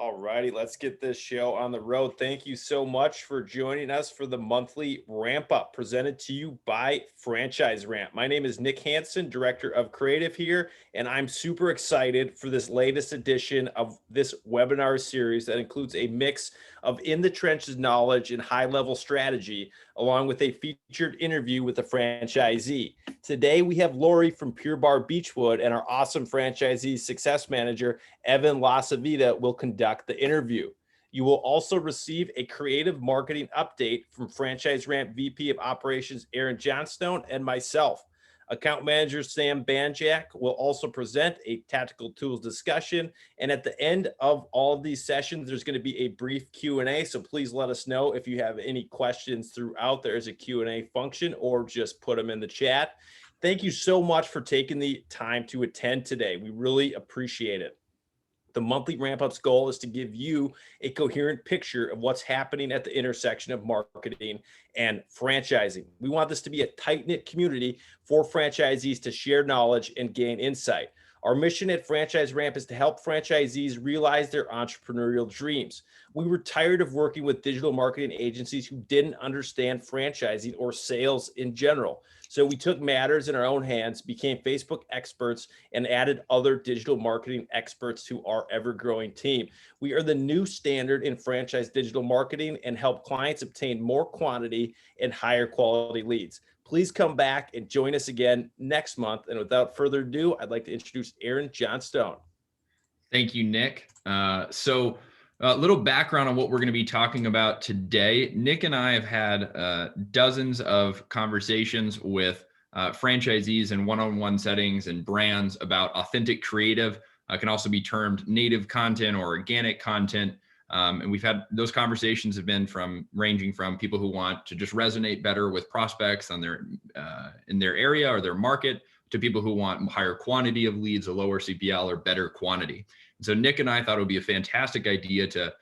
All righty, let's get this show on the road. Thank you so much for joining us for the monthly ramp up presented to you by Franchise Ramp. My name is Nick Hansen, Director of Creative here, and I'm super excited for this latest edition of this webinar series that includes a mix of in the trenches knowledge and high level strategy, along with a featured interview with a franchisee. Today, we have Lori from Pure Barre Beechwood, and our awesome franchisee success manager, Evan Lacivita, will conduct the interview. You will also receive a creative marketing update from Franchise Ramp VP of Operations Aren Johnstone and myself. Account manager Sam Banjak will also present a tactical tools discussion. And at the end of all of these sessions, there's going to be a brief Q&A. So please let us know if you have any questions throughout. There is a Q&A function, or just put them in the chat. Thank you so much for taking the time to attend today. We really appreciate it. The monthly ramp up's goal is to give you a coherent picture of what's happening at the intersection of marketing and franchising. We want this to be a tight-knit community for franchisees to share knowledge and gain insight. Our mission at Franchise Ramp is to help franchisees realize their entrepreneurial dreams. We were tired of working with digital marketing agencies who didn't understand franchising or sales in general. So we took matters in our own hands, became Facebook experts, and added other digital marketing experts to our ever-growing team. We are the new standard in franchise digital marketing and help clients obtain more quantity and higher quality leads. Please come back and join us again next month. And without further ado, I'd like to introduce Aren Johnstone. Thank you, Nick. So a little background on what we're going to be talking about today. Nick and I have had dozens of conversations with franchisees in one-on-one settings and brands about authentic creative. Can also be termed native content or organic content. And we've had those conversations have been ranging from people who want to just resonate better with prospects on in their area or their market, to people who want higher quantity of leads, a lower CPL, or better quantity. And so Nick and I thought it would be a fantastic idea to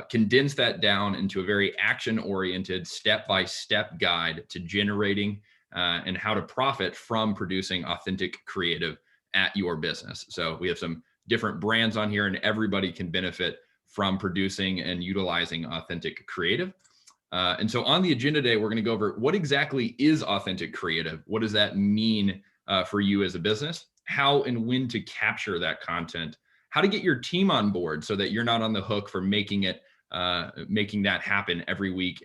condense that down into a very action-oriented, step-by-step guide to generating and how to profit from producing authentic creative at your business. So we have some different brands on here, and everybody can benefit from producing and utilizing authentic creative. And so on the agenda today, we're going to go over what exactly is authentic creative. What does that mean for you as a business? How and when to capture that content? How to get your team on board so that you're not on the hook for making that happen every week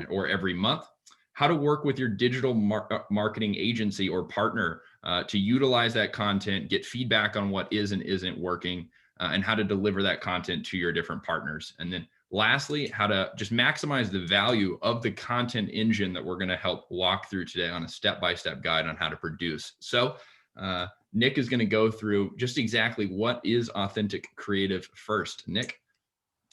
or every month? How to work with your digital marketing agency or partner to utilize that content, get feedback on what is and isn't working, and how to deliver that content to your different partners. And then lastly, how to just maximize the value of the content engine that we're going to help walk through today on a step-by-step guide on how to produce. So Nick is going to go through just exactly what is authentic creative first. Nick.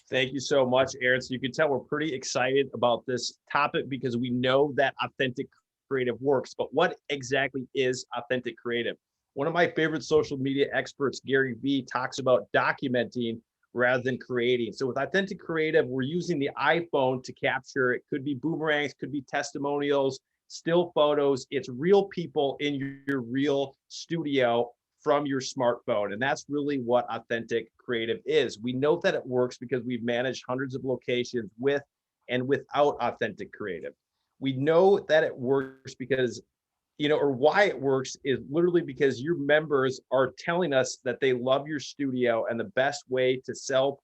Thank you so much, Aren. So you can tell we're pretty excited about this topic because we know that authentic creative works. But what exactly is authentic creative? One of my favorite social media experts, Gary Vee, talks about documenting rather than creating. So with authentic creative, we're using the iPhone to capture. It could be boomerangs, could be testimonials, still photos. It's real people in your real studio from your smartphone. And that's really what authentic creative is. We know that it works because we've managed hundreds of locations with and without authentic creative. We know that it works because or why it works is literally because your members are telling us that they love your studio, and the best way to sell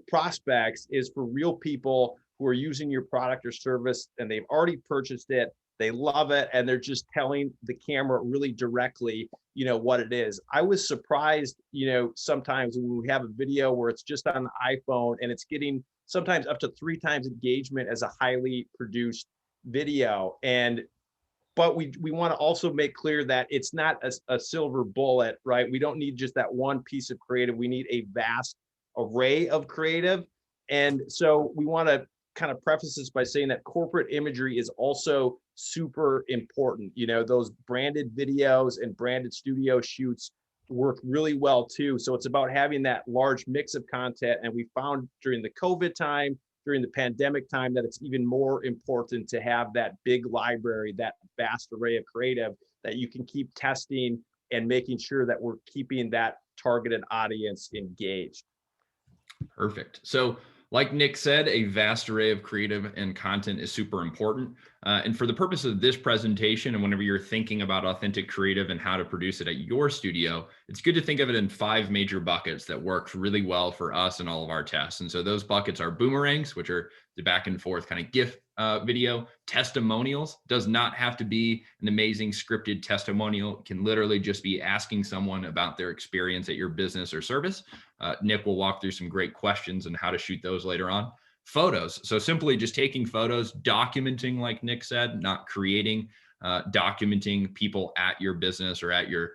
prospects is for real people who are using your product or service, and they've already purchased it, they love it, and they're just telling the camera really directly, what it is. I was surprised, sometimes when we have a video where it's just on the iPhone and it's getting sometimes up to 3 times engagement as a highly produced video. But we want to also make clear that it's not a silver bullet, right? We don't need just that one piece of creative. We need a vast array of creative. And so we want to kind of preface this by saying that corporate imagery is also super important. Those branded videos and branded studio shoots work really well too. So it's about having that large mix of content. And we found during the COVID time, during the pandemic time, that it's even more important to have that big library, that vast array of creative that you can keep testing and making sure that we're keeping that targeted audience engaged. Perfect. So, like Nick said, a vast array of creative and content is super important. And for the purpose of this presentation, and whenever you're thinking about authentic creative and how to produce it at your studio, it's good to think of it in 5 major buckets that work really well for us and all of our tests. And so those buckets are boomerangs, which are the back and forth kind of GIF video. Testimonials does not have to be an amazing scripted testimonial. It can literally just be asking someone about their experience at your business or service. Nick will walk through some great questions and how to shoot those later on. Photos. So simply just taking photos, documenting, like Nick said, not creating, documenting people at your business or at your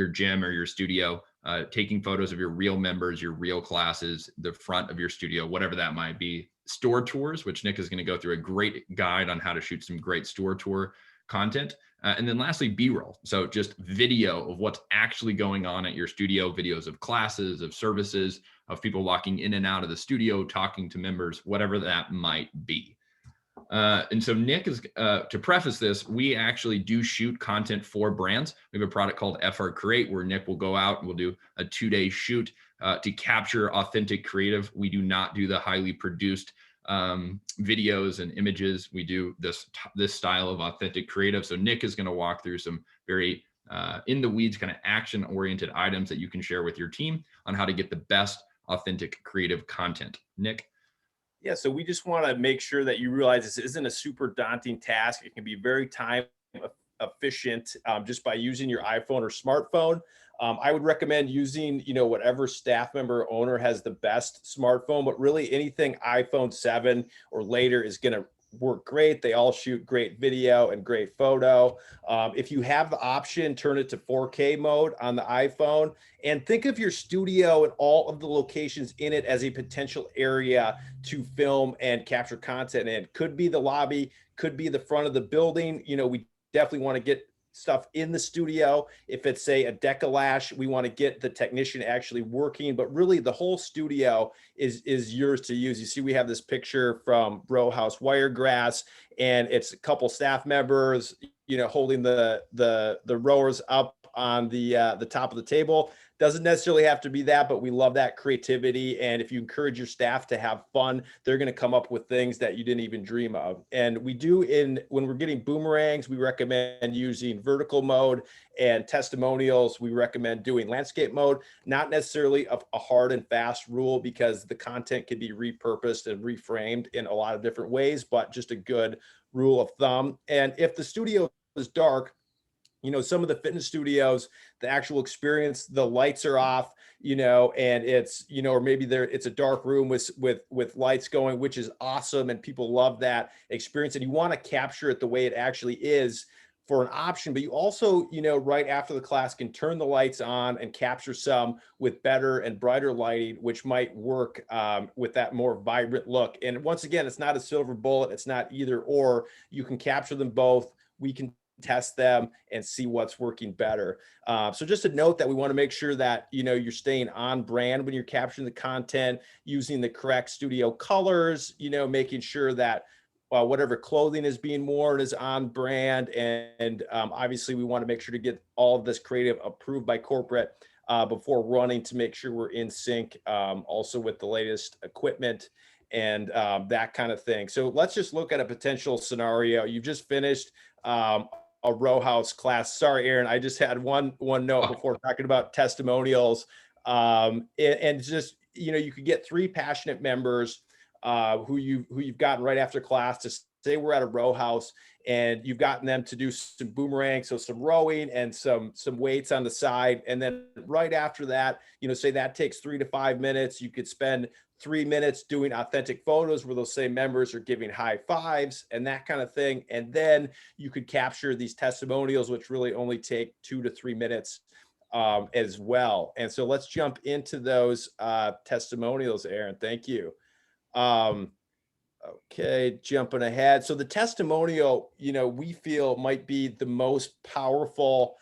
gym or your studio, taking photos of your real members, your real classes, the front of your studio, whatever that might be. Store tours, which Nick is going to go through a great guide on how to shoot some great store tour content. And then lastly, B-roll. So just video of what's actually going on at your studio, videos of classes, of services, of people walking in and out of the studio, talking to members, whatever that might be. And so Nick is, to preface this, we actually do shoot content for brands. We have a product called FR Create where Nick will go out and we'll do a 2-day shoot to capture authentic creative. We do not do the highly produced videos and images. We do this style of authentic creative. So Nick is going to walk through some very in the weeds kind of action oriented items that you can share with your team on how to get the best authentic creative content. Nick? Yeah, so we just want to make sure that you realize this isn't a super daunting task. It can be very time efficient just by using your iPhone or smartphone. I would recommend using, whatever staff member or owner has the best smartphone, but really anything iPhone 7 or later is going to work great. They all shoot great video and great photo. If you have the option, turn it to 4K mode on the iPhone and think of your studio and all of the locations in it as a potential area to film and capture content. And it could be the lobby, could be the front of the building. We definitely want to get stuff in the studio. If it's, say, a decollage, we want to get the technician actually working, but really the whole studio is yours to use. You see, we have this picture from Row House Wiregrass, and it's a couple staff members, holding the rowers up on the top of the table. Doesn't necessarily have to be that, but we love that creativity. And if you encourage your staff to have fun, they're going to come up with things that you didn't even dream of. And we do when we're getting boomerangs, we recommend using vertical mode, and testimonials, we recommend doing landscape mode. Not necessarily a hard and fast rule because the content can be repurposed and reframed in a lot of different ways, but just a good rule of thumb. And if the studio is dark, some of the fitness studios, the actual experience, the lights are off, and it's, or maybe it's a dark room with lights going, which is awesome. And people love that experience. And you want to capture it the way it actually is for an option, but you also, right after the class can turn the lights on and capture some with better and brighter lighting, which might work with that more vibrant look. And once again, it's not a silver bullet. It's not either or. You can capture them both. We can test them and see what's working better. So just a note that we want to make sure that, you're staying on brand when you're capturing the content, using the correct studio colors, making sure that whatever clothing is being worn is on brand. And obviously we want to make sure to get all of this creative approved by corporate before running to make sure we're in sync also with the latest equipment and that kind of thing. So let's just look at a potential scenario. You've just finished a row house class. Sorry, Aren, I just had one note before talking about testimonials. And just, you could get 3 passionate members who you've gotten right after class to say we're at a row house, and you've gotten them to do some boomerang, so some rowing and some weights on the side. And then right after that, say that takes 3 to 5 minutes. You could spend 3 minutes doing authentic photos where those same members are giving high fives and that kind of thing. And then you could capture these testimonials, which really only take 2 to 3 minutes as well. And so let's jump into those testimonials, Aren. Thank you. Okay, jumping ahead. So the testimonial, we feel might be the most powerful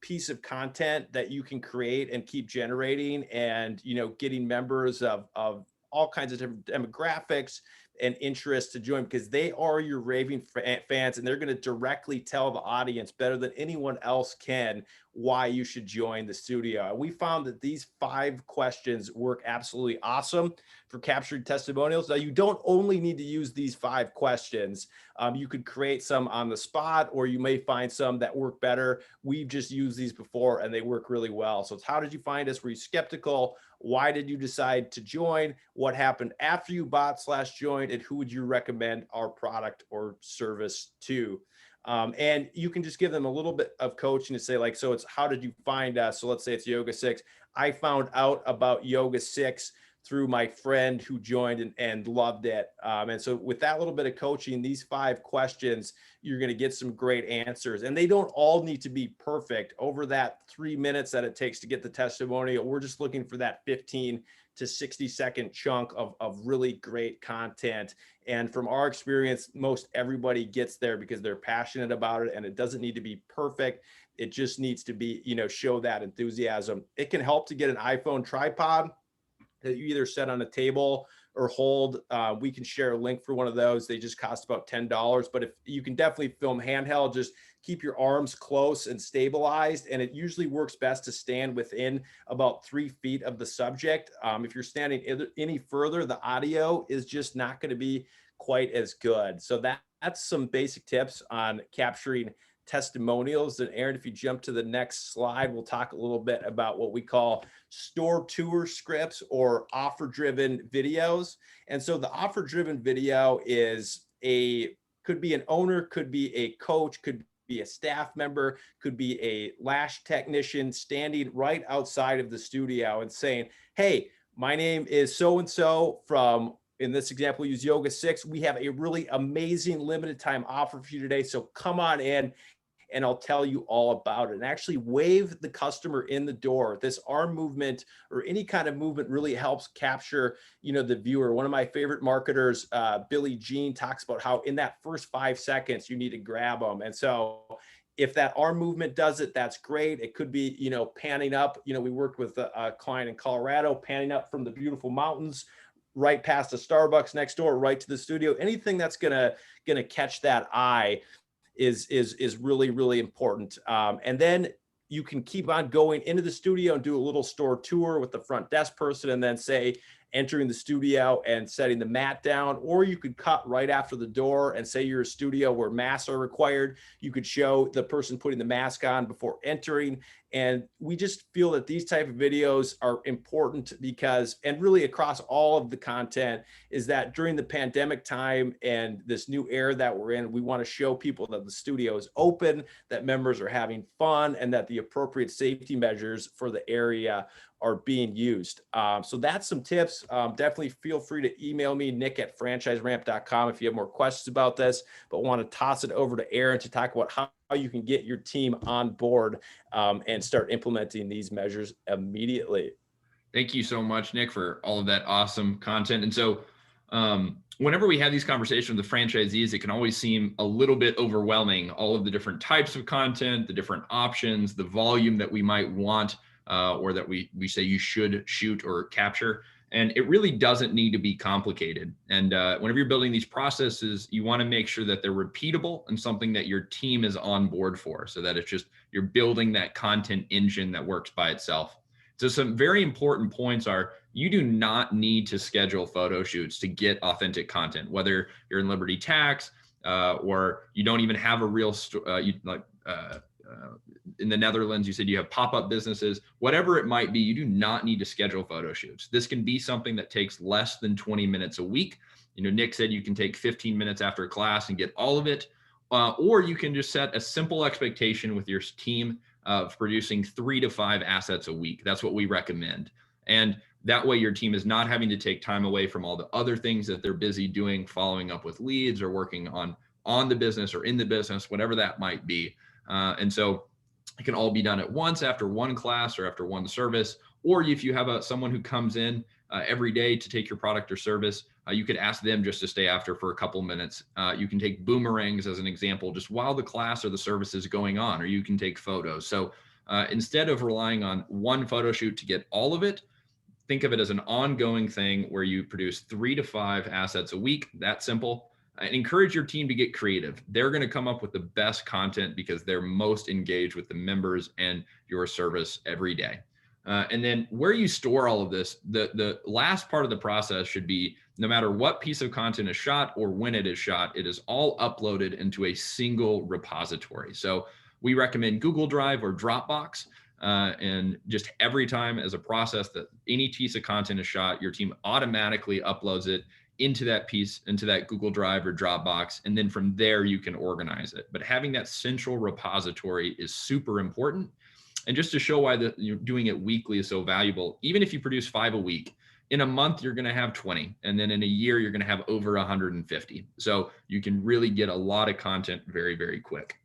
piece of content that you can create and keep generating and, getting members of all kinds of different demographics and interests to join, because they are your raving fans, and they're going to directly tell the audience better than anyone else can why you should join the studio. And we found that these 5 questions work absolutely awesome for capturing testimonials. Now, you don't only need to use these 5 questions. You could create some on the spot, or you may find some that work better. We've just used these before and they work really well. So it's, how did you find us? Were you skeptical? Why did you decide to join? What happened after you bought/joined? And who would you recommend our product or service to? And you can just give them a little bit of coaching to say, like, so it's, how did you find us? So let's say it's Yoga 6. I found out about Yoga 6 through my friend who joined and loved it. And so with that little bit of coaching, these 5 questions, you're going to get some great answers. And they don't all need to be perfect. Over that 3 minutes that it takes to get the testimonial, we're just looking for that 15 to 60-second chunk of really great content. And from our experience, most everybody gets there because they're passionate about it, and it doesn't need to be perfect. It just needs to be, show that enthusiasm. It can help to get an iPhone tripod that you either set on a table or hold. We can share a link for one of those. They just cost about $10, but if you can definitely film handheld, just keep your arms close and stabilized. And it usually works best to stand within about 3 feet of the subject. If you're standing any further, the audio is just not going to be quite as good. So that's some basic tips on capturing testimonials. And Aren, if you jump to the next slide, we'll talk a little bit about what we call store tour scripts or offer-driven videos. And so the offer-driven video could be an owner, could be a coach, could be a staff member, could be a lash technician standing right outside of the studio and saying, hey, my name is so-and-so from, in this example, use Yoga 6. We have a really amazing limited time offer for you today. So come on in and I'll tell you all about it. And actually wave the customer in the door. This arm movement or any kind of movement really helps capture, the viewer. One of my favorite marketers, Billy Jean, talks about how in that first 5 seconds, you need to grab them. And so if that arm movement does it, that's great. It could be, panning up. We worked with a client in Colorado, panning up from the beautiful mountains right past a Starbucks next door, right to the studio. Anything that's gonna catch that eye is really, really important. And then you can keep on going into the studio and do a little store tour with the front desk person, and then say, entering the studio and setting the mat down. Or you could cut right after the door and say you're a studio where masks are required. You could show the person putting the mask on before entering. And we just feel that these type of videos are important because, and really across all of the content, is that during the pandemic time and this new era that we're in, we want to show people that the studio is open, that members are having fun, and that the appropriate safety measures for the area are being used. So that's some tips. Definitely feel free to email me, nick@franchiseramp.com, if you have more questions about this, but want to toss it over to Aren to talk about how you can get your team on board and start implementing these measures immediately. Thank you so much, Nick, for all of that awesome content. And so whenever we have these conversations with the franchisees, it can always seem a little bit overwhelming, all of the different types of content, the different options, the volume that we might want, or that we say you should shoot or capture. And it really doesn't need to be complicated. And whenever you're building these processes, you want to make sure that they're repeatable and something that your team is on board for, so that it's just, you're building that content engine that works by itself. So some very important points are, you do not need to schedule photo shoots to get authentic content, whether you're in Liberty Tax or you don't even have a real in the Netherlands, you said you have pop-up businesses, whatever it might be, you do not need to schedule photo shoots. This can be something that takes less than 20 minutes a week. Nick said you can take 15 minutes after a class and get all of it, or you can just set a simple expectation with your team of producing 3 to 5 assets a week. That's what we recommend. And that way your team is not having to take time away from all the other things that they're busy doing, following up with leads or working on the business or in the business, whatever that might be. And so it can all be done at once after one class or after one service. Or if you have someone who comes in every day to take your product or service, you could ask them just to stay after for a couple minutes. You can take boomerangs as an example, just while the class or the service is going on, or you can take photos. So instead of relying on one photo shoot to get all of it, think of it as an ongoing thing where you produce 3 to 5 assets a week. That simple. And encourage your team to get creative. They're going to come up with the best content because they're most engaged with the members and your service every day. And then where you store all of this, the last part of the process should be, no matter what piece of content is shot or when it is shot, it is all uploaded into a single repository. So we recommend Google Drive or Dropbox. And just every time as a process that any piece of content is shot, your team automatically uploads it into that piece, into that Google Drive or Dropbox. And then from there, you can organize it. But having that central repository is super important. And just to show why you're doing it weekly is so valuable, even if you produce 5 a week, in a month, you're going to have 20. And then in a year, you're going to have over 150. So you can really get a lot of content very, very quick.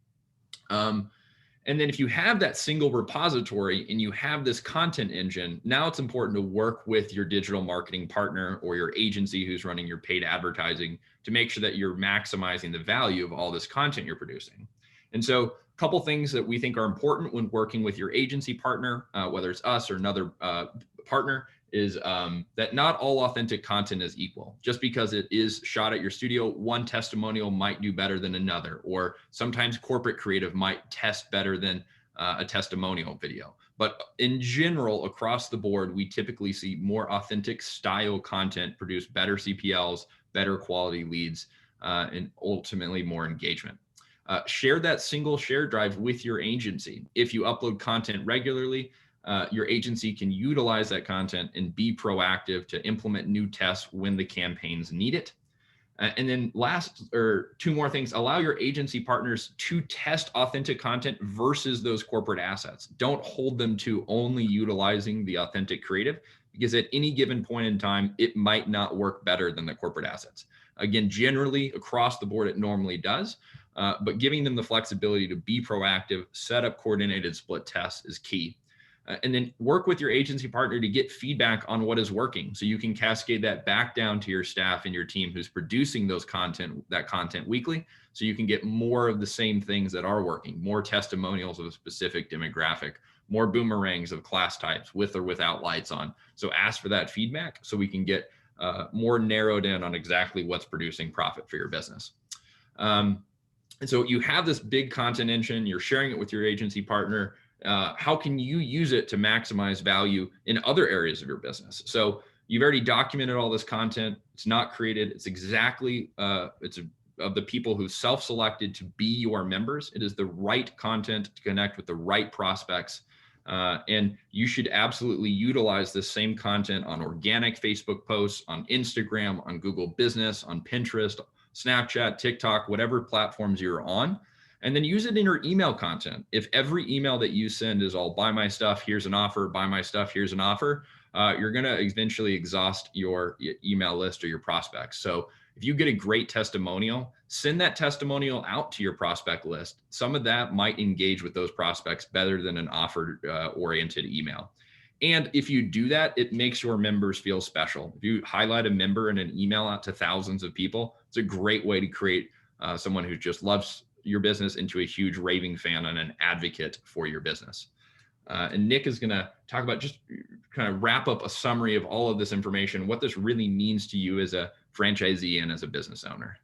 And then if you have that single repository and you have this content engine, now it's important to work with your digital marketing partner or your agency who's running your paid advertising to make sure that you're maximizing the value of all this content you're producing. And so a couple things that we think are important when working with your agency partner, whether it's us or another partner, is that not all authentic content is equal. Just because it is shot at your studio, one testimonial might do better than another, or sometimes corporate creative might test better than a testimonial video. But in general, across the board, we typically see more authentic style content produce better CPLs, better quality leads, and ultimately more engagement. Share that single share drive with your agency. If you upload content regularly, your agency can utilize that content and be proactive to implement new tests when the campaigns need it. And then two more things, allow your agency partners to test authentic content versus those corporate assets. Don't hold them to only utilizing the authentic creative, because at any given point in time, it might not work better than the corporate assets. Again, generally across the board, it normally does, but giving them the flexibility to be proactive, set up coordinated split tests is key. And then work with your agency partner to get feedback on what is working, so you can cascade that back down to your staff and your team who's producing that content weekly, so you can get more of the same things that are working, more testimonials of a specific demographic, more boomerangs of class types with or without lights on. So ask for that feedback so we can get more narrowed in on exactly what's producing profit for your business. And so you have this big content engine, you're sharing it with your agency partner. How can you use it to maximize value in other areas of your business? So you've already documented all this content. It's not created. It's exactly, of the people who self-selected to be your members. It is the right content to connect with the right prospects. And you should absolutely utilize this same content on organic Facebook posts, on Instagram, on Google Business, on Pinterest, Snapchat, TikTok, whatever platforms you're on. And then use it in your email content. If every email that you send is all buy my stuff, here's an offer, buy my stuff, here's an offer, you're going to eventually exhaust your email list or your prospects. So if you get a great testimonial, send that testimonial out to your prospect list. Some of that might engage with those prospects better than an offer oriented email. And if you do that, it makes your members feel special. If you highlight a member in an email out to thousands of people, it's a great way to create someone who just loves your business into a huge raving fan and an advocate for your business. And Nick is going to talk about, just kind of wrap up a summary of all of this information, what this really means to you as a franchisee and as a business owner.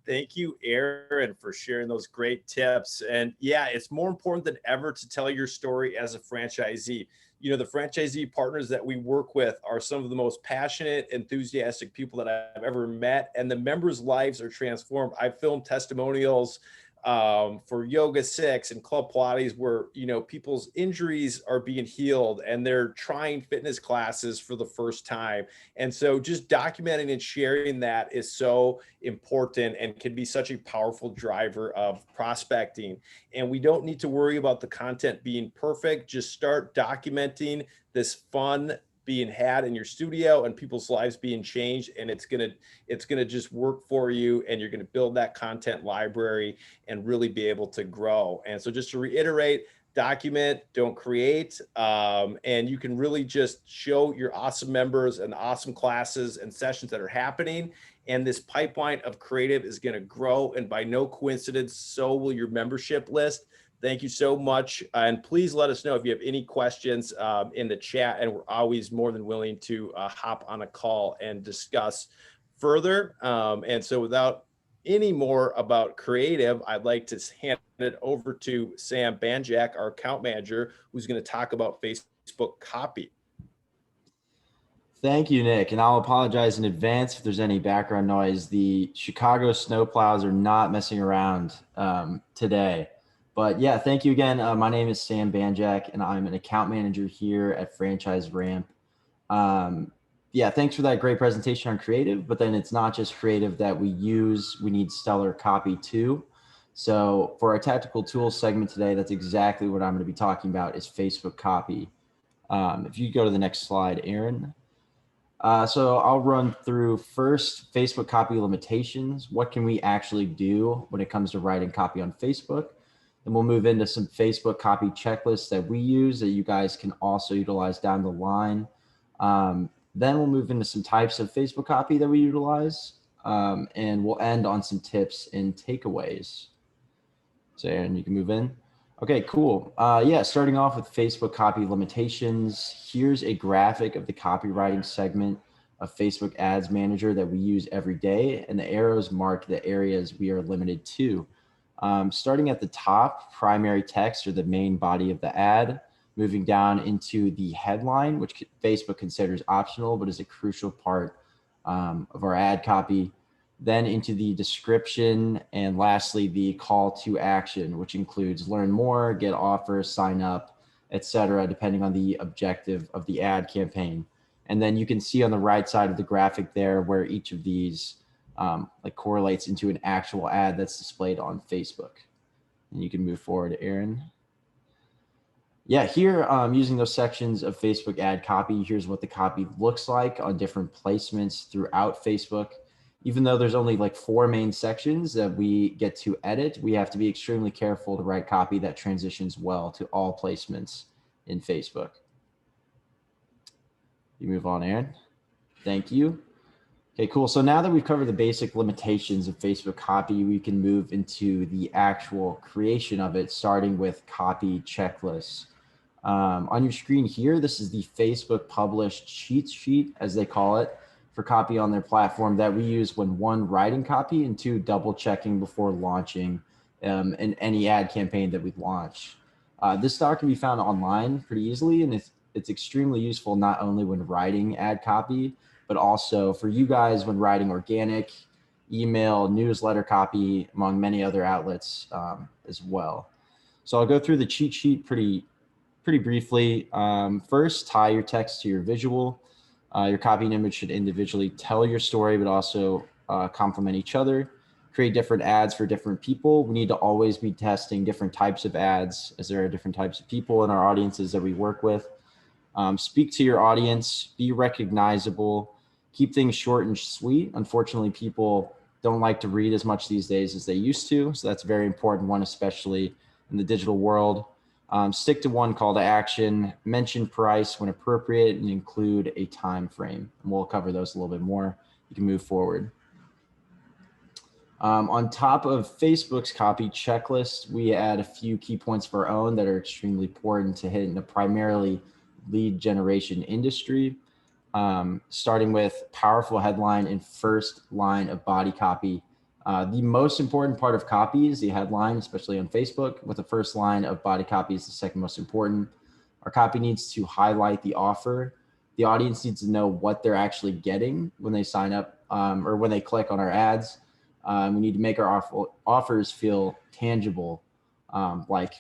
Thank you, Aren, for sharing those great tips. And yeah, it's more important than ever to tell your story as a franchisee. You know, the franchisee partners that we work with are some of the most passionate, enthusiastic people that I've ever met, and the members' lives are transformed. I've filmed testimonials for Yoga 6 and Club Pilates where, you know, people's injuries are being healed and they're trying fitness classes for the first time. And so just documenting and sharing that is so important and can be such a powerful driver of prospecting. And we don't need to worry about the content being perfect. Just start documenting this fun being had in your studio and people's lives being changed, and it's gonna just work for you, and you're gonna build that content library and really be able to grow. And so just to reiterate, document, don't create, and you can really just show your awesome members and awesome classes and sessions that are happening. And this pipeline of creative is going to grow, and by no coincidence, so will your membership list. Thank you so much. And please let us know if you have any questions in the chat. And we're always more than willing to hop on a call and discuss further. And so without any more about creative, I'd like to hand it over to Sam Banjak, our account manager, who's going to talk about Facebook copy. Thank you, Nick. And I'll apologize in advance if there's any background noise. The Chicago snowplows are not messing around today. But yeah, thank you again. My name is Sam Banjak, and I'm an account manager here at Franchise Ramp. Yeah, thanks for that great presentation on creative, but then it's not just creative that we use, we need stellar copy too. So for our tactical tools segment today, that's exactly what I'm going to be talking about is Facebook copy. If you go to the next slide, Aren. So I'll run through first Facebook copy limitations. What can we actually do when it comes to writing copy on Facebook? Then we'll move into some Facebook copy checklists that we use that you guys can also utilize down the line. Then we'll move into some types of Facebook copy that we utilize. And we'll end on some tips and takeaways. So Aaron, you can move in. Okay, cool. Yeah, starting off with Facebook copy limitations. Here's a graphic of the copywriting segment of Facebook Ads Manager that we use every day, and the arrows mark the areas we are limited to. Starting at the top, primary text or the main body of the ad, moving down into the headline, which Facebook considers optional, but is a crucial part of our ad copy. Then into the description, and lastly, the call to action, which includes learn more, get offers, sign up, etc., depending on the objective of the ad campaign. And then you can see on the right side of the graphic there where each of these like correlates into an actual ad that's displayed on Facebook. And you can move forward, Aaron. Yeah, here using those sections of Facebook ad copy, here's what the copy looks like on different placements throughout Facebook. Even though there's only like 4 main sections that we get to edit, we have to be extremely careful to write copy that transitions well to all placements in Facebook. You move on, Aaron. Thank you. Okay, cool. So now that we've covered the basic limitations of Facebook copy, we can move into the actual creation of it, starting with copy checklists. On your screen here, this is the Facebook published cheat sheet, as they call it, for copy on their platform that we use when 1, writing copy, and 2, double checking before launching in any ad campaign that we launch. This doc can be found online pretty easily, and it's extremely useful not only when writing ad copy, but also for you guys when writing organic, email, newsletter copy, among many other outlets as well. So I'll go through the cheat sheet pretty briefly. First, tie your text to your visual. Your copy and image should individually tell your story, but also complement each other. Create different ads for different people. We need to always be testing different types of ads, as there are different types of people in our audiences that we work with. Speak to your audience, be recognizable, keep things short and sweet. Unfortunately, people don't like to read as much these days as they used to. So that's a very important one, especially in the digital world. Stick to 1 call to action, mention price when appropriate, and include a time frame. And we'll cover those a little bit more. You can move forward. On top of Facebook's copy checklist, we add a few key points of our own that are extremely important to hit in a primarily lead generation industry. Starting with powerful headline and first line of body copy. The most important part of copy is the headline, especially on Facebook, with the first line of body copy is the second most important. Our copy needs to highlight the offer. The audience needs to know what they're actually getting when they sign up or when they click on our ads. We need to make our offers feel tangible, like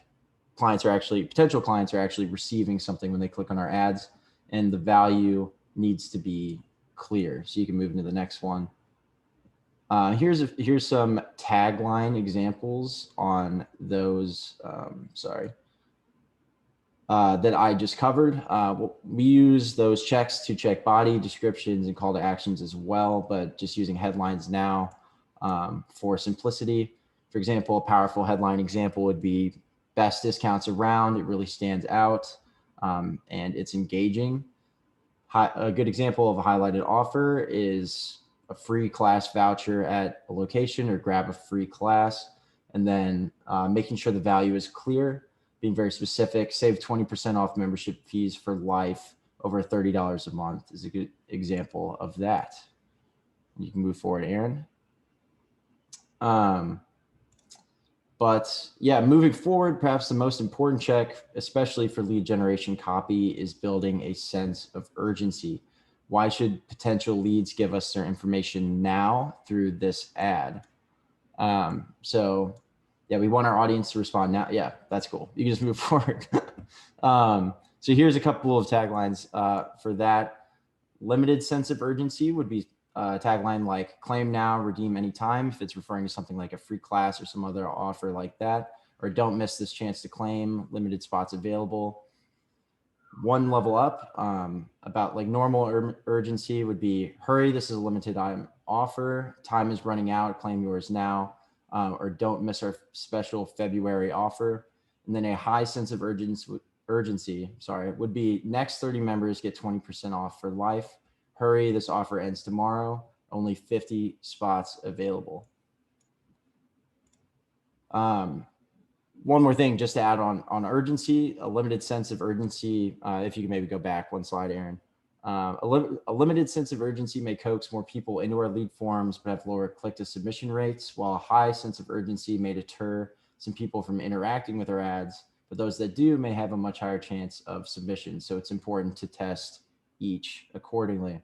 potential clients are actually receiving something when they click on our ads, and the value needs to be clear. So you can move into the next one. Here's some tagline examples on those, that I just covered. We use those checks to check body descriptions and call to actions as well, but just using headlines now for simplicity. For example, a powerful headline example would be best discounts around. It really stands out and it's engaging. A good example of a highlighted offer is a free class voucher at a location, or grab a free class. And then making sure the value is clear, being very specific. Save 20% off membership fees for life over $30 a month is a good example of that. You can move forward, Aren. But yeah, moving forward, perhaps the most important check, especially for lead generation copy, is building a sense of urgency. Why should potential leads give us their information now through this ad? So yeah, we want our audience to respond now. Yeah, that's cool. You can just move forward. So here's a couple of taglines for that. Limited sense of urgency would be a tagline like claim now, redeem anytime, if it's referring to something like a free class or some other offer like that, or don't miss this chance to claim, limited spots available. One level up, about like normal urgency would be hurry, this is a limited time offer, time is running out, claim yours now, or don't miss our special February offer. And then a high sense of urgency would be next 30 members get 20% off for life. Hurry, this offer ends tomorrow. Only 50 spots available. One more thing just to add on urgency, a limited sense of urgency. If you can maybe go back one slide, Aren. A limited sense of urgency may coax more people into our lead forms, but have lower click to submission rates, while a high sense of urgency may deter some people from interacting with our ads, but those that do may have a much higher chance of submission. So it's important to test each accordingly.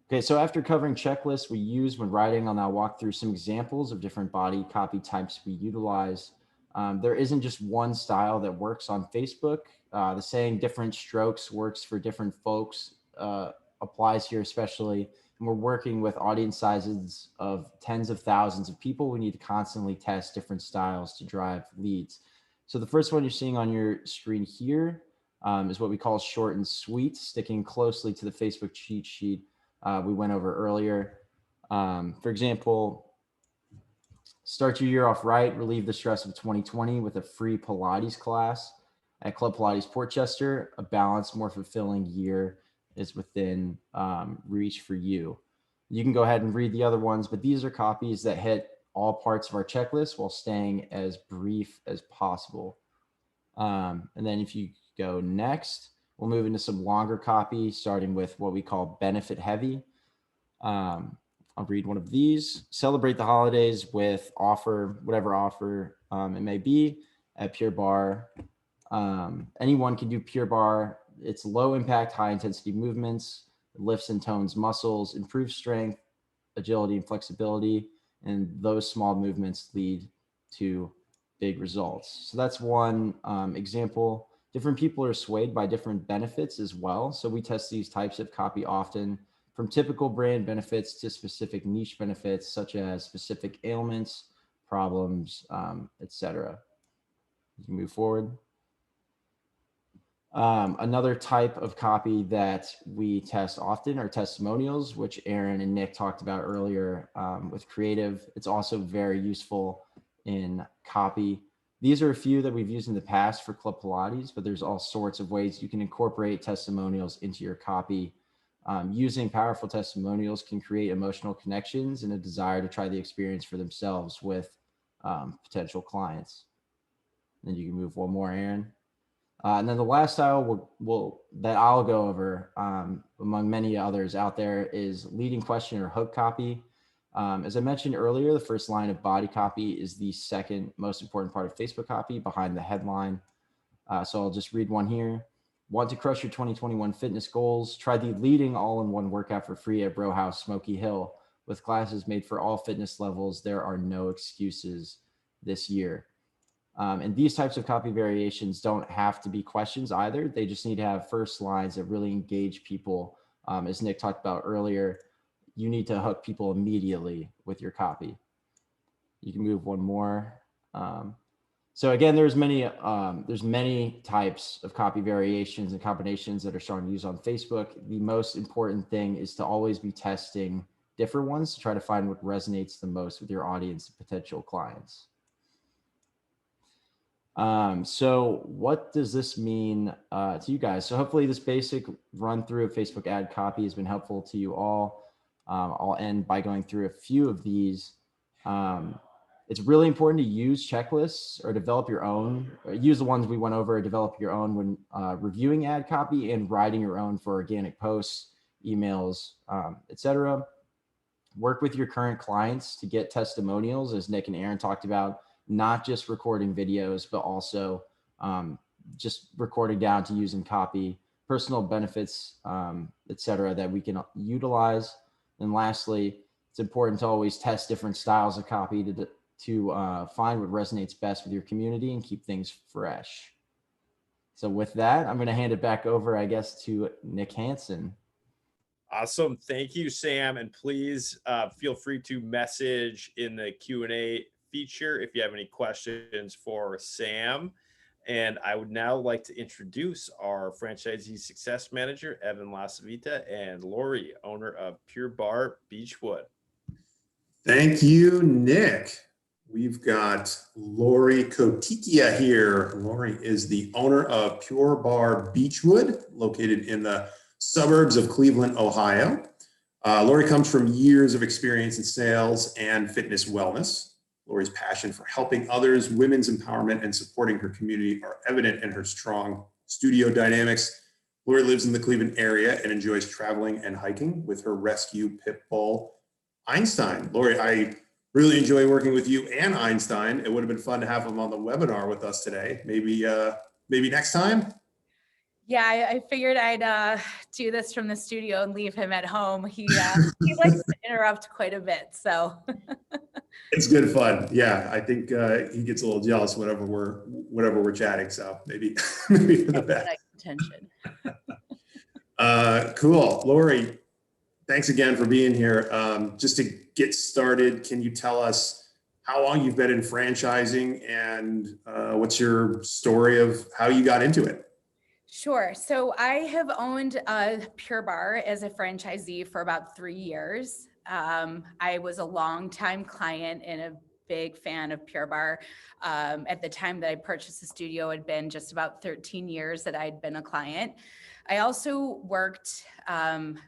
Okay, so after covering checklists we use when writing, I'll now walk through some examples of different body copy types we utilize. There isn't just one style that works on Facebook. The saying different strokes works for different folks applies here especially. And we're working with audience sizes of tens of thousands of people. We need to constantly test different styles to drive leads. So the first one you're seeing on your screen here is what we call short and sweet, sticking closely to the Facebook cheat sheet we went over earlier. For example, start your year off right, relieve the stress of 2020 with a free Pilates class at Club Pilates Portchester. A balanced, more fulfilling year is within reach for you. You can go ahead and read the other ones, but these are copies that hit all parts of our checklist while staying as brief as possible. And then if you go next, we'll move into some longer copy, starting with what we call benefit heavy. I'll read one of these. Celebrate the holidays with offer, whatever offer it may be at Pure Barre. Anyone can do Pure Barre. It's low impact, high intensity movements, lifts and tones muscles, improves strength, agility, and flexibility. And those small movements lead to big results. So that's one example. Different people are swayed by different benefits as well. So we test these types of copy often, from typical brand benefits to specific niche benefits, such as specific ailments, problems, etc. You can move forward. Another type of copy that we test often are testimonials, which Aren and Nick talked about earlier with creative. It's also very useful in copy. These are a few that we've used in the past for Club Pilates, but there's all sorts of ways you can incorporate testimonials into your copy. Using powerful testimonials can create emotional connections and a desire to try the experience for themselves with potential clients. Then you can move one more, Aren. And then the last style that I'll go over, among many others out there, is leading question or hook copy. As I mentioned earlier, the first line of body copy is the second most important part of Facebook copy behind the headline. So I'll just read one here. Want to crush your 2021 fitness goals? Try the leading all-in-one workout for free at Bro House Smoky Hill. With classes made for all fitness levels, there are no excuses this year. And these types of copy variations don't have to be questions either. They just need to have first lines that really engage people. As Nick talked about earlier, you need to hook people immediately with your copy. You can move one more. So again, there's many types of copy variations and combinations that are starting to use on Facebook. The most important thing is to always be testing different ones to try to find what resonates the most with your audience and potential clients. So what does this mean to you guys? So hopefully this basic run through of Facebook ad copy has been helpful to you all. I'll end by going through a few of these. It's really important to use checklists or develop your own, or use the ones we went over, or develop your own when reviewing ad copy and writing your own for organic posts, emails, etc. Work with your current clients to get testimonials, as Nick and Aren talked about, not just recording videos, but also just recording down to use in copy, personal benefits, etc., that we can utilize. And lastly, it's important to always test different styles of copy to find what resonates best with your community and keep things fresh. So with that, I'm going to hand it back over, I guess, to Nick Hansen. Awesome. Thank you, Sam. And please feel free to message in the Q&A feature if you have any questions for Sam. And I would now like to introduce our franchisee success manager, Evan Lacivita, and Lori, owner of Pure Barre Beechwood. Thank you, Nick. We've got Lori Coticchia here. Lori is the owner of Pure Barre Beechwood, located in the suburbs of Cleveland, Ohio. Lori comes from years of experience in sales and fitness wellness. Lori's passion for helping others, women's empowerment, and supporting her community are evident in her strong studio dynamics. Lori lives in the Cleveland area and enjoys traveling and hiking with her rescue pit bull, Einstein. Lori, I really enjoy working with you and Einstein. It would have been fun to have him on the webinar with us today. Maybe next time. Yeah, I figured I'd do this from the studio and leave him at home. He likes to interrupt quite a bit, so. It's good fun. Yeah, I think he gets a little jealous whenever we're chatting. So maybe for the best. Intention. Cool, Lori. Thanks again for being here. Just to get started, can you tell us how long you've been in franchising and what's your story of how you got into it? Sure. So I have owned Pure Barre as a franchisee for about 3 years. I was a longtime client and a big fan of Pure Barre. At the time that I purchased the studio, it had been just about 13 years that I'd been a client. I also worked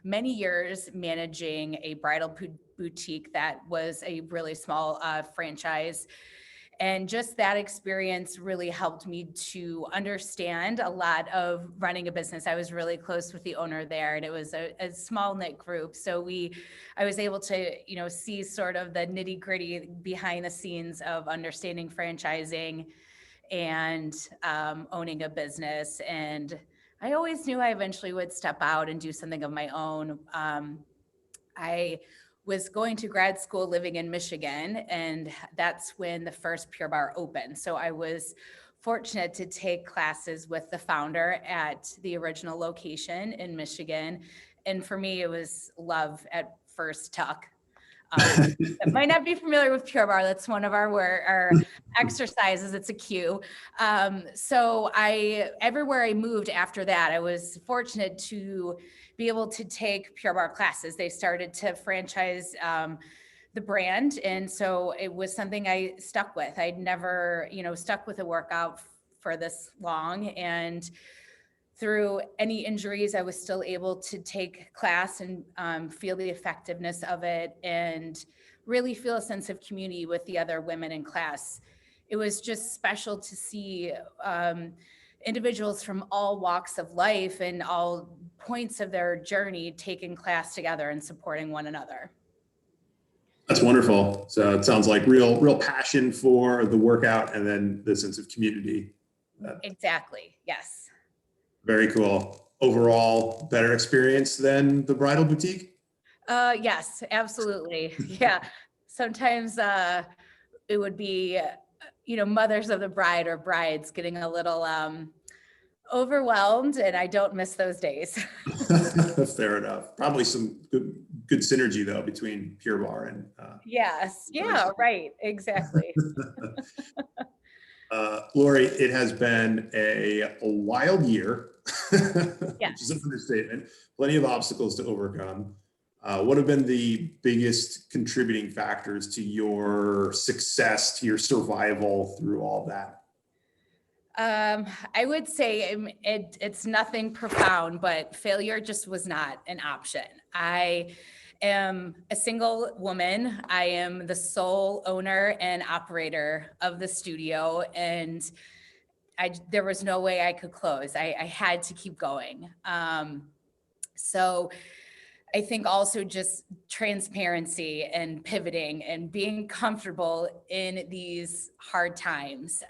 many years managing a bridal boutique that was a really small franchise. And just that experience really helped me to understand a lot of running a business. I was really close with the owner there, and it was a small knit group. So I was able to, see sort of the nitty gritty behind the scenes of understanding franchising and owning a business. And I always knew I eventually would step out and do something of my own. I was going to grad school living in Michigan, and that's when the first Pure Barre opened. So I was fortunate to take classes with the founder at the original location in Michigan. And for me, it was love at first tuck. That might not be familiar with Pure Barre. That's one of our exercises. It's a cue. So everywhere I moved after that, I was fortunate to be able to take Pure Barre classes. They started to franchise the brand. And so it was something I stuck with. I'd never, stuck with a workout for this long. And through any injuries, I was still able to take class and feel the effectiveness of it and really feel a sense of community with the other women in class. It was just special to see individuals from all walks of life and all points of their journey taking class together and supporting one another. That's wonderful. So it sounds like real passion for the workout and then the sense of community. Exactly. Yes. Very cool. Overall, better experience than the bridal boutique? Yes, absolutely. Yeah. Sometimes it would be, mothers of the bride or brides getting a little overwhelmed, and I don't miss those days. Fair enough. Probably some good synergy though between Pure Barre and yes. Yeah, right. Exactly. Lori, it has been a wild year, Yes. which is an understatement. Plenty of obstacles to overcome. What have been the biggest contributing factors to your success, to your survival through all that? I would say it's nothing profound, but failure just was not an option. I am a single woman. I am the sole owner and operator of the studio, and there was no way I could close. I had to keep going. So I think also just transparency and pivoting and being comfortable in these hard times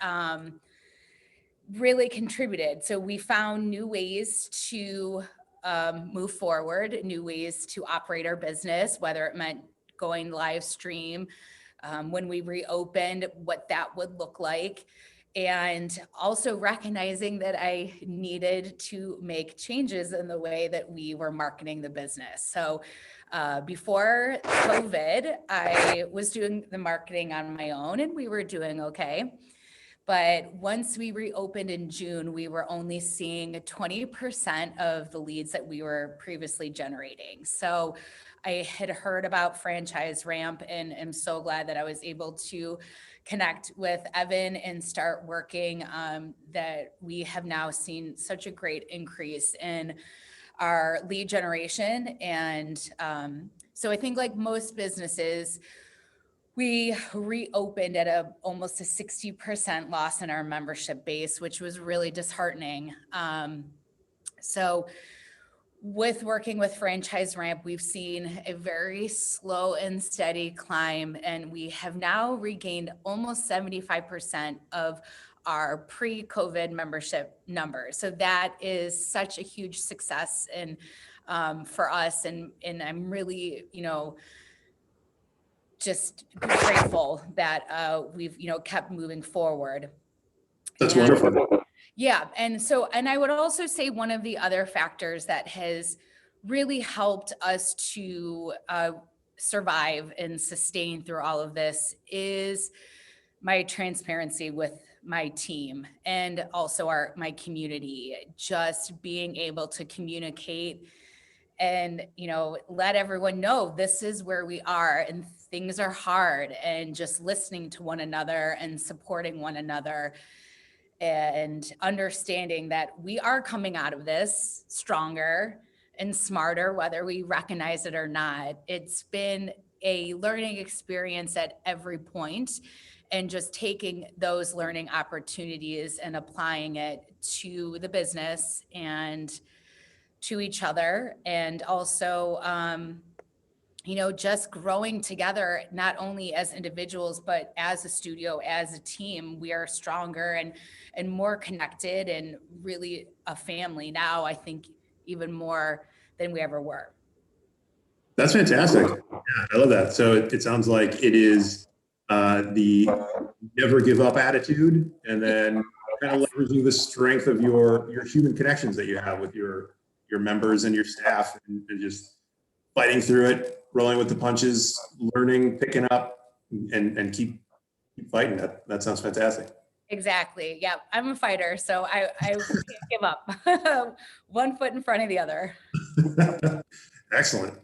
really contributed. So we found new ways to move forward, new ways to operate our business, whether it meant going live stream, when we reopened, what that would look like. And also recognizing that I needed to make changes in the way that we were marketing the business. So before COVID, I was doing the marketing on my own and we were doing okay. But once we reopened in June, we were only seeing 20% of the leads that we were previously generating. So I had heard about Franchise Ramp and am so glad that I was able to connect with Evan and start working that we have now seen such a great increase in our lead generation. And so I think like most businesses, we reopened at almost a 60% loss in our membership base, which was really disheartening. So with working with Franchise Ramp, we've seen a very slow and steady climb, and we have now regained almost 75% of our pre-COVID membership numbers. So that is such a huge success and for us, and I'm really, just grateful that we've, kept moving forward. That's wonderful. Yeah. And I would also say one of the other factors that has really helped us to survive and sustain through all of this is my transparency with my team and also my community, just being able to communicate and, let everyone know this is where we are and things are hard, and just listening to one another and supporting one another and understanding that we are coming out of this stronger and smarter, whether we recognize it or not. It's been a learning experience at every point, and just taking those learning opportunities and applying it to the business and to each other, and also just growing together, not only as individuals but as a studio, as a team. We are stronger and more connected, and really a family now, I think, even more than we ever were. That's fantastic. Yeah, I love that. So it sounds like it is the never give up attitude, and then kind of leveraging the strength of your human connections that you have with your members and your staff, and just fighting through it, rolling with the punches, learning, picking up, and keep fighting. That sounds fantastic. Exactly. Yeah, I'm a fighter, so I can't give up. One foot in front of the other. Excellent.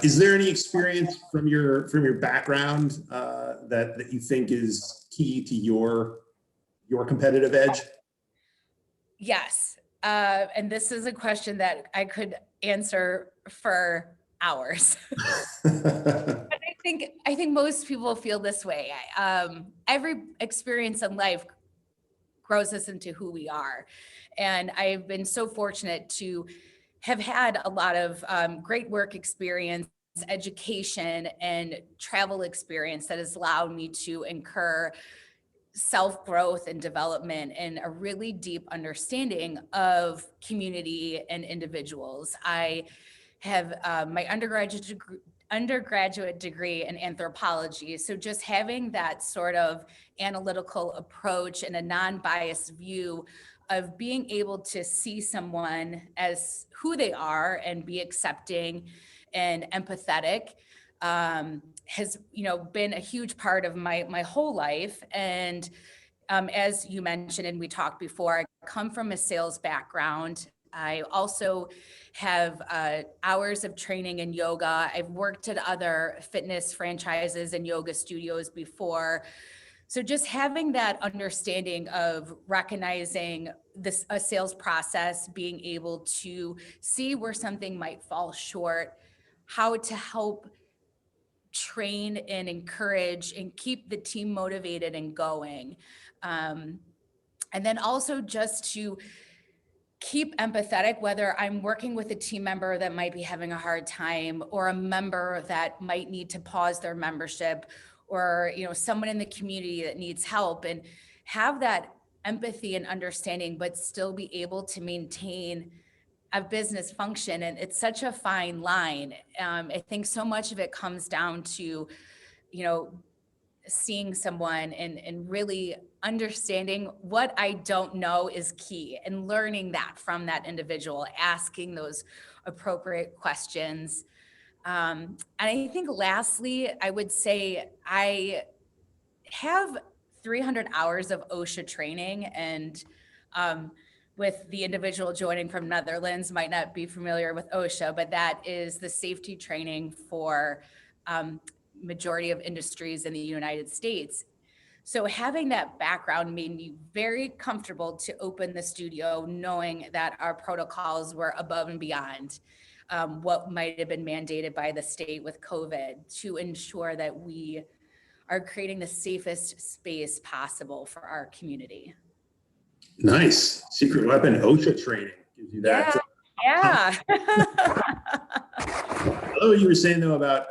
Is there any experience from your background that you think is key to your competitive edge? Yes. And this is a question that I could answer for hours. But I think most people feel this way. Every experience in life grows us into who we are. And I've been so fortunate to have had a lot of great work experience, education, and travel experience that has allowed me to incur self-growth and development and a really deep understanding of community and individuals. I have my undergraduate degree in anthropology. So just having that sort of analytical approach and a non-biased view of being able to see someone as who they are and be accepting and empathetic has been a huge part of my whole life. And as you mentioned, and we talked before, I come from a sales background. I also have hours of training in yoga. I've worked at other fitness franchises and yoga studios before. So just having that understanding of recognizing a sales process, being able to see where something might fall short, how to help train and encourage and keep the team motivated and going. And then also just to keep empathetic, whether I'm working with a team member that might be having a hard time, or a member that might need to pause their membership, or, you know, someone in the community that needs help, and have that empathy and understanding, but still be able to maintain a business function. And it's such a fine line. I think so much of it comes down to, you know, seeing someone and really understanding what I don't know is key, and learning that from that individual, asking those appropriate questions. And I think lastly, I would say I have 300 hours of OSHA training, and with the individual joining from Netherlands might not be familiar with OSHA, but that is the safety training for majority of industries in the United States. So having that background made me very comfortable to open the studio, knowing that our protocols were above and beyond what might have been mandated by the state with COVID, to ensure that we are creating the safest space possible for our community. Nice. Secret weapon OSHA training gives you that. Yeah. I love what you were saying though about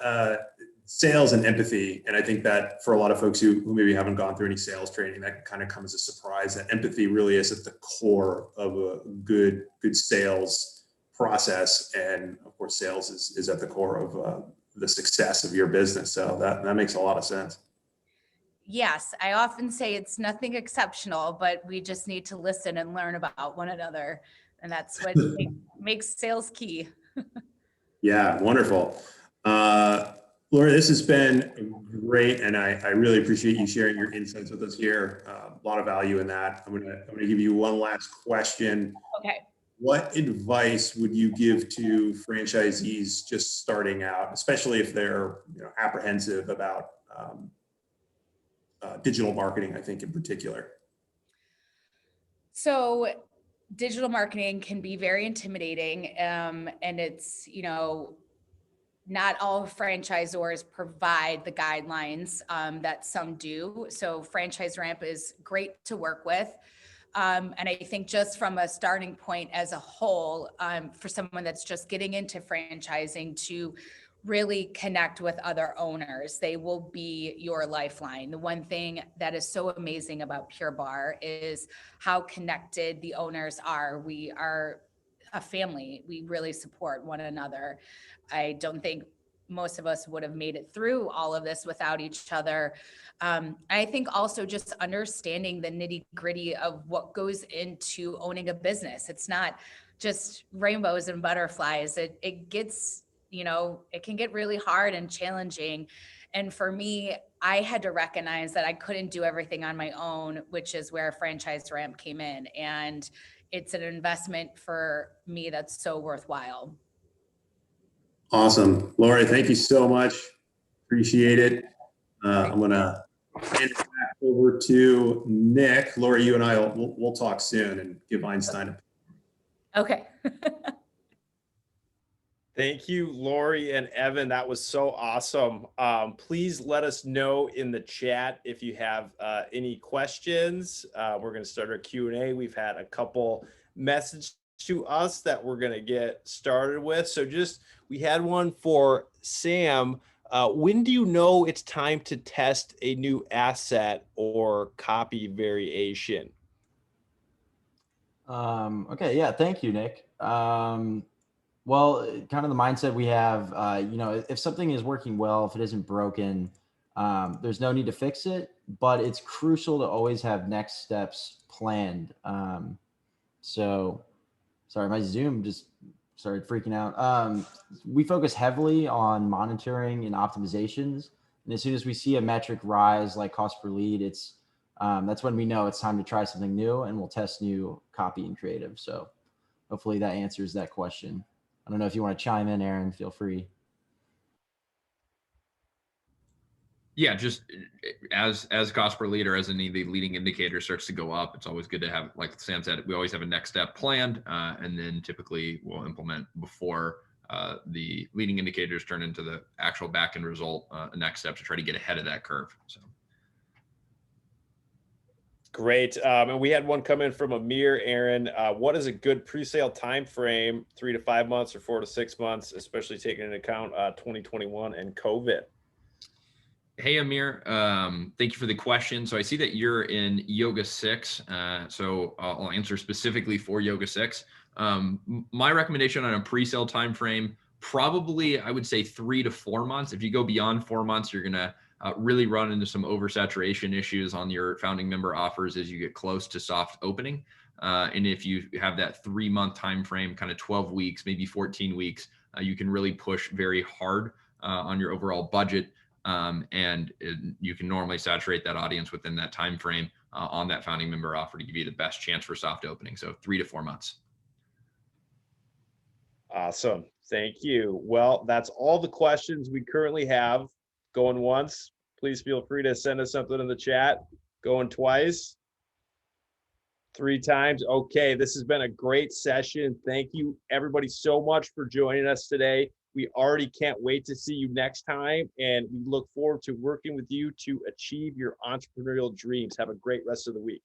sales and empathy. And I think that for a lot of folks who maybe haven't gone through any sales training, that kind of comes as a surprise, that empathy really is at the core of a good sales process. And of course, sales is at the core of the success of your business. So that makes a lot of sense. Yes, I often say it's nothing exceptional, but we just need to listen and learn about one another. And that's what makes sales key. Yeah, wonderful. Laura, this has been great, and I really appreciate you sharing your insights with us here. A lot of value in that. I'm gonna give you one last question. Okay. What advice would you give to franchisees just starting out, especially if they're apprehensive about digital marketing, I think in particular? So digital marketing can be very intimidating, and it's, not all franchisors provide the guidelines that some do. So Franchise Ramp is great to work with. And I think just from a starting point as a whole, for someone that's just getting into franchising, to really connect with other owners, they will be your lifeline. The one thing that is so amazing about Pure Barre is how connected the owners are. We are a family. We really support one another. I don't think most of us would have made it through all of this without each other. I think also just understanding the nitty-gritty of what goes into owning a business. It's not just rainbows and butterflies. It gets, it can get really hard and challenging. And for me, I had to recognize that I couldn't do everything on my own, which is where Franchise Ramp came in. And it's an investment for me that's so worthwhile. Awesome. Laura, thank you so much. Appreciate it. I'm going to hand it back over to Nick. Laura, you and I we'll talk soon and give Einstein a. Okay. Thank you, Lori and Evan. That was so awesome. Please let us know in the chat if you have any questions. We're going to start our Q&A. We've had a couple messages to us that we're going to get started with. So we had one for Sam. When do you know it's time to test a new asset or copy variation? Okay. Yeah. Thank you, Nick. Well, kind of the mindset we have, if something is working well, if it isn't broken, there's no need to fix it, but it's crucial to always have next steps planned. Sorry, my Zoom just started freaking out. We focus heavily on monitoring and optimizations. And as soon as we see a metric rise, like cost per lead, that's when we know it's time to try something new, and we'll test new copy and creative. So hopefully that answers that question. I don't know if you want to chime in, Aren, feel free. Yeah, just as cost per lead or as any of the leading indicator starts to go up, it's always good to have, like Sam said, we always have a next step planned, and then typically we'll implement before the leading indicators turn into the actual back end result, next step to try to get ahead of that curve. So. Great. And we had one come in from Amir. Aren, what is a good pre-sale time frame, 3 to 5 months or 4 to 6 months, especially taking into account 2021 and COVID? Hey, Amir. Thank you for the question. So I see that you're in Yoga 6. So I'll answer specifically for Yoga 6. My recommendation on a pre-sale time frame, probably I would say 3 to 4 months. If you go beyond 4 months, you're going to really run into some oversaturation issues on your founding member offers as you get close to soft opening. And if you have that 3-month time frame, kind of 12 weeks, maybe 14 weeks, you can really push very hard on your overall budget. You can normally saturate that audience within that time frame on that founding member offer to give you the best chance for soft opening. So 3 to 4 months. Awesome. Thank you. Well, that's all the questions we currently have. Going once, please feel free to send us something in the chat. Going twice, 3 times. Okay, this has been a great session. Thank you everybody so much for joining us today. We already can't wait to see you next time, and we look forward to working with you to achieve your entrepreneurial dreams. Have a great rest of the week.